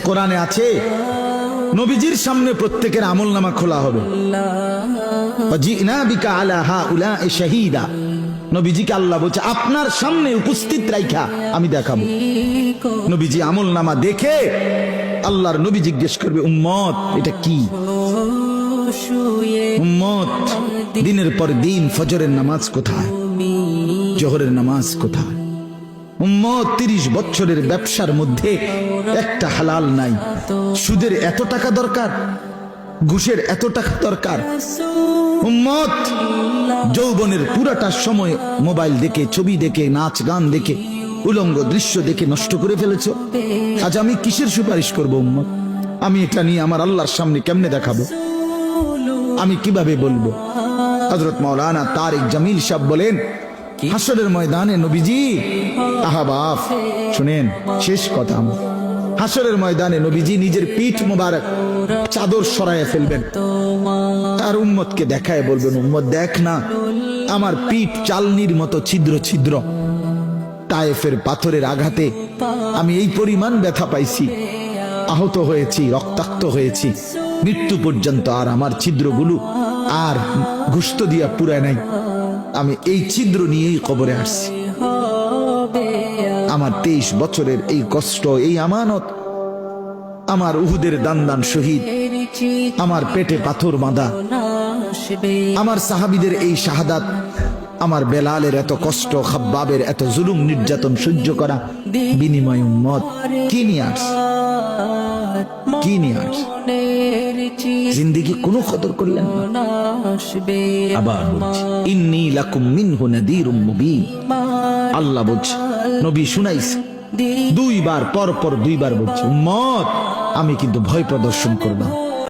কোরআনে আছে নবীজির সামনে প্রত্যেকের আমলনামা খোলা হবে। ওয়াজিনা বিকা আলা হাউলাই শাহীদা, নবীজিকে আল্লাহ বলছে আপনার সামনে উপস্থিত রাইখা আমি দেখাবো। নবীজি আমলনামা দেখে আল্লাহর নবী জিজ্ঞেস করবে উম্মত এটা কি? উম্মত দিনের পর দিন ফজরের নামাজ কোথায়, জোহরের নামাজ কোথায়? উম্মত 30 বছরের ব্যবসার মধ্যে একটা হালাল নাই। সুদের এত টাকা দরকার, ঘুষের এত টাকা দরকার। উম্মত যৌবনের পুরাটা সময় মোবাইল দেখে, ছবি দেখে, নাচ গান দেখে, উলঙ্গ দৃশ্য দেখে নষ্ট করে ফেলেছো। আজ আমি কিসের সুপারিশ করব উম্মত? আমি এটা নিয়ে আমার আল্লাহর সামনে কেমনে দেখাবো? আমি কিভাবে বলবো? হযরত মাওলানা তারিক জামিল সাহেব বলেন হাসরের ময়দানে নবীজি, আহা বাপ শুনেন শেষ কথা, হাসরের ময়দানে নবীজি নিজের পিঠ মোবারক চাদর সরায়ে ফেলবেন আর উম্মতকে দেখায় বলবেন উম্মত দেখ না আমার পিঠ চালনির মতো ছিদ্র ছিদ্র, তায়েফের পাথরের আঘাতে আমি এই পরিমাণ ব্যথা পাইছি, আহত হয়েছি, রক্তাক্ত হয়েছি, মৃত্যু পর্যন্ত আর আমার ছিদ্রগুলো আর গোশত দিয়া পুরায় নাই। আমি এই ছিদ্র নিয়েই কবরে আসছি। আমার 23 বছরের এই কষ্ট, এই আমানত, আমার উহুদের দান শহীদ, আমার পেটে পাথর বাঁধা, আমার সাহাবীদের এই শাহাদাত, আমার বেলালের এত কষ্ট, খাব্বাবের এত জুলুম নির্যাতন সহ্য করা, বিনিময় উম্মত কি নিয়ে আসছে? কি নিয়ে আসছে? জিন্দেগি কোনো কদর করলেন না। আবার বলছি ইন্নী লাকুম মিনহু নাযীরুম মুবিন। আল্লাহ বলছে নবী শুনাইছে, 2 বার পর পর 2 বার বলছে উম্মত আমি কিন্তু ভয় প্রদর্শন করব।